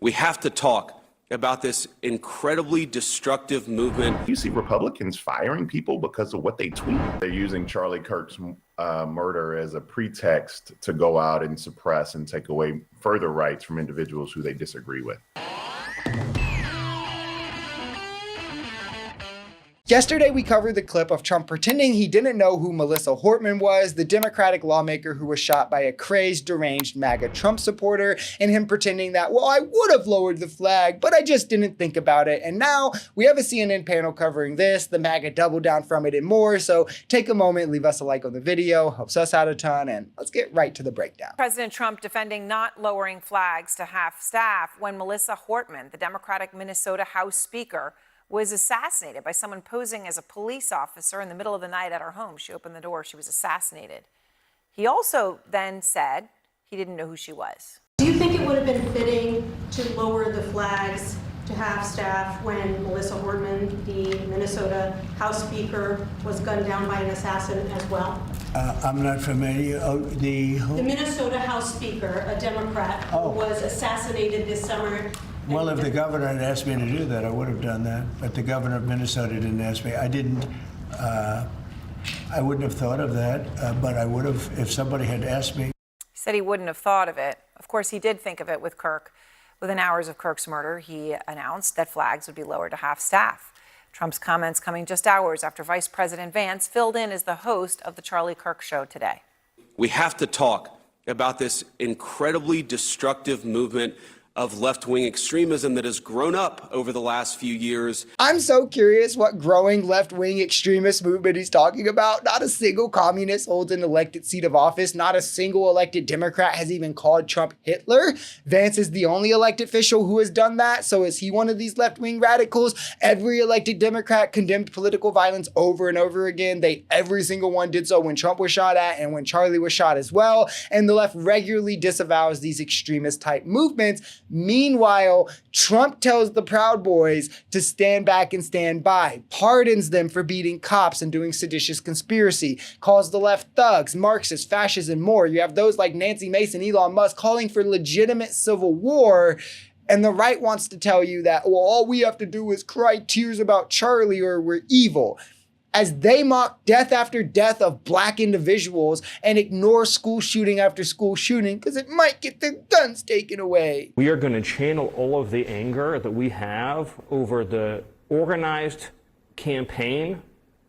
We have to talk about this incredibly destructive movement. You see Republicans firing people because of what they tweet. They're using Charlie Kirk's murder as a pretext to go out and suppress and take away further rights from individuals who they disagree with. Yesterday, we covered the clip of Trump pretending he didn't know who Melissa Hortman was, the Democratic lawmaker who was shot by a crazed, deranged MAGA Trump supporter, and him pretending that, well, I would have lowered the flag, but I just didn't think about it. And now we have a CNN panel covering this. The MAGA doubled down from it and more. So take a moment, leave us a like on the video, helps us out a ton, and let's get right to the breakdown. President Trump defending not lowering flags to half staff when Melissa Hortman, the Democratic Minnesota House Speaker, was assassinated by someone posing as a police officer in the middle of the night at her home. She opened the door, she was assassinated. He also then said he didn't know who she was. Do you think it would have been fitting to lower the flags to half staff when Melissa Hortman, the Minnesota House Speaker, was gunned down by an assassin as well? I'm not familiar. The Minnesota House Speaker, a Democrat, who was assassinated this summer. Well, if the governor had asked me to do that, I would have done that. But the governor of Minnesota didn't ask me. I didn't. I wouldn't have thought of that, but I would have if somebody had asked me. He said he wouldn't have thought of it. Of course, he did think of it with Kirk. Within hours of Kirk's murder, he announced that flags would be lowered to half staff. Trump's comments coming just hours after Vice President Vance filled in as the host of the Charlie Kirk Show today. We have to talk about this incredibly destructive movement of left-wing extremism that has grown up over the last few years. I'm so curious what growing left-wing extremist movement he's talking about. Not a single communist holds an elected seat of office. Not a single elected Democrat has even called Trump Hitler. Vance is the only elected official who has done that. So is he one of these left-wing radicals? Every elected Democrat condemned political violence over and over again. Every single one did so when Trump was shot at and when Charlie was shot as well. And the left regularly disavows these extremist type movements. Meanwhile, Trump tells the Proud Boys to stand back and stand by, pardons them for beating cops and doing seditious conspiracy, calls the left thugs, Marxists, fascists, and more. You have those like Nancy Mason, Elon Musk calling for legitimate civil war. And the right wants to tell you that, well, all we have to do is cry tears about Charlie or we're evil. As they mock death after death of Black individuals and ignore school shooting after school shooting because it might get their guns taken away. We are going to channel all of the anger that we have over the organized campaign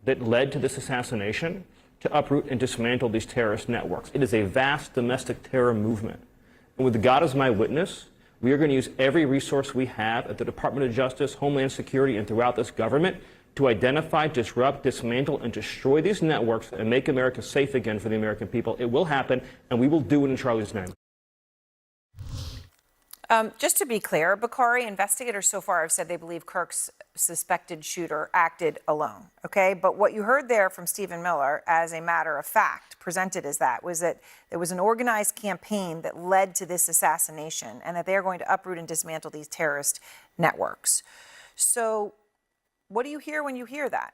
that led to this assassination to uproot and dismantle these terrorist networks. It is a vast domestic terror movement. And with God as my witness, we are going to use every resource we have at the Department of Justice, Homeland Security, and throughout this government to identify, disrupt, dismantle, and destroy these networks and make America safe again for the American people. It will happen, and we will do it in Charlie's name. Just to be clear, Bakari, investigators so far have said they believe Kirk's suspected shooter acted alone, okay? But what you heard there from Stephen Miller, as a matter of fact, presented as that, was that there was an organized campaign that led to this assassination and that they are going to uproot and dismantle these terrorist networks. So what do you hear when you hear that?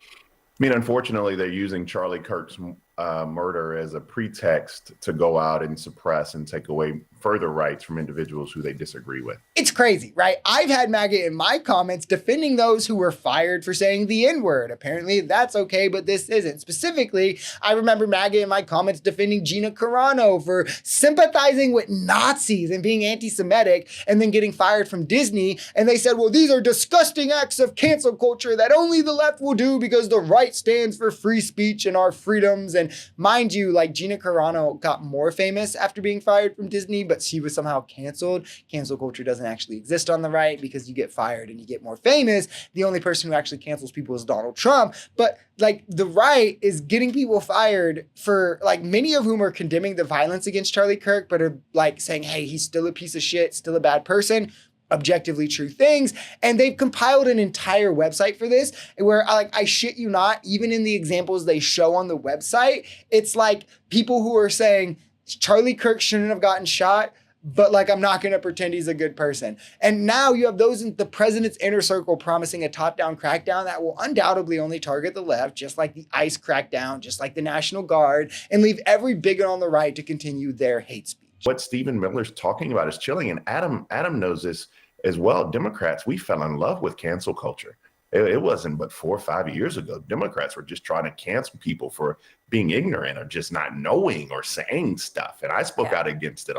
I mean, unfortunately, they're using Charlie Kirk's murder as a pretext to go out and suppress and take away further rights from individuals who they disagree with. It's crazy, right? I've had MAGA in my comments defending those who were fired for saying the N-word. Apparently that's okay, but this isn't. Specifically, I remember MAGA in my comments defending Gina Carano for sympathizing with Nazis and being anti-Semitic and then getting fired from Disney. And they said, well, these are disgusting acts of cancel culture that only the left will do because the right stands for free speech and our freedoms. And mind you, like Gina Carano got more famous after being fired from Disney, but she was somehow canceled. Cancel culture doesn't actually exist on the right because you get fired and you get more famous. The only person who actually cancels people is Donald Trump. But like the right is getting people fired for like many of whom are condemning the violence against Charlie Kirk, but are like saying, hey, he's still a piece of shit, still a bad person. Objectively true things. And they've compiled an entire website for this where I shit you not, even in the examples they show on the website, it's like people who are saying Charlie Kirk shouldn't have gotten shot, but like, I'm not going to pretend he's a good person. And now you have those in the president's inner circle promising a top-down crackdown that will undoubtedly only target the left, just like the ICE crackdown, just like the National Guard, and leave every bigot on the right to continue their hate speech. What Stephen Miller's talking about is chilling. And Adam knows this as well. Democrats, we fell in love with cancel culture. It wasn't but 4 or 5 years ago. Democrats were just trying to cancel people for being ignorant or just not knowing or saying stuff. And I spoke out against it.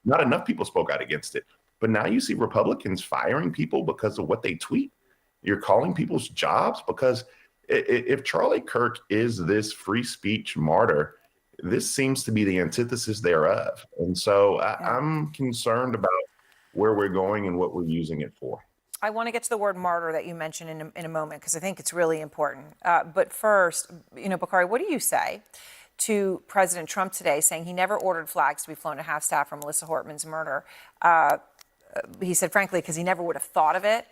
Not enough people spoke out against it. But now you see Republicans firing people because of what they tweet. You're calling people's jobs because if Charlie Kirk is this free speech martyr, this seems to be the antithesis thereof. And so I'm concerned about where we're going and what we're using it for. I want to get to the word martyr that you mentioned in a moment, because I think it's really important. But first, Bakari, what do you say to President Trump today saying he never ordered flags to be flown to half-staff for Melissa Hortman's murder? He said, frankly, because he never would have thought of it,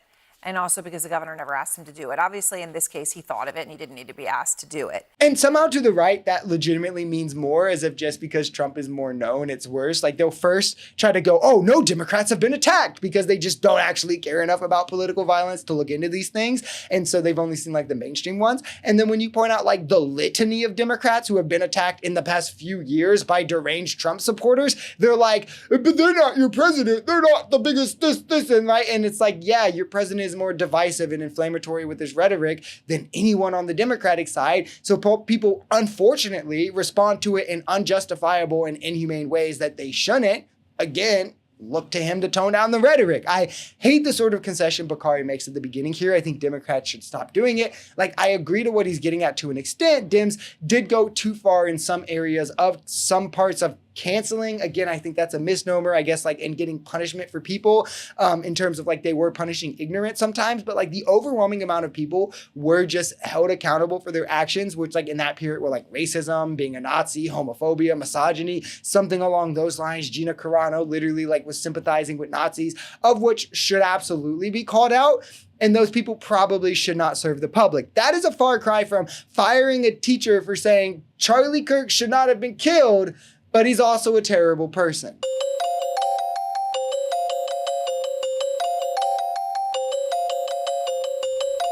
and also because the governor never asked him to do it. Obviously, in this case, he thought of it, and he didn't need to be asked to do it. And somehow to the right, that legitimately means more, as if just because Trump is more known, it's worse. Like, they'll first try to go, oh, no, Democrats have been attacked, because they just don't actually care enough about political violence to look into these things. And so they've only seen, like, the mainstream ones. And then when you point out, like, the litany of Democrats who have been attacked in the past few years by deranged Trump supporters, they're like, but they're not your president. They're not the biggest this, and right. And it's like, yeah, your president is more divisive and inflammatory with his rhetoric than anyone on the Democratic side. So people, unfortunately, respond to it in unjustifiable and inhumane ways that they shouldn't. Again, look to him to tone down the rhetoric. I hate the sort of concession Bakari makes at the beginning here. I think Democrats should stop doing it. Like, I agree to what he's getting at to an extent. Dems did go too far in some areas of some parts of canceling. Again, I think that's a misnomer, I guess, like, in getting punishment for people in terms of, like, they were punishing ignorance sometimes, but, like, the overwhelming amount of people were just held accountable for their actions, which, like, in that period were, like, racism, being a Nazi, homophobia, misogyny, something along those lines. Gina Carano literally, like, was sympathizing with Nazis, of which should absolutely be called out. And those people probably should not serve the public. That is a far cry from firing a teacher for saying Charlie Kirk should not have been killed, but he's also a terrible person.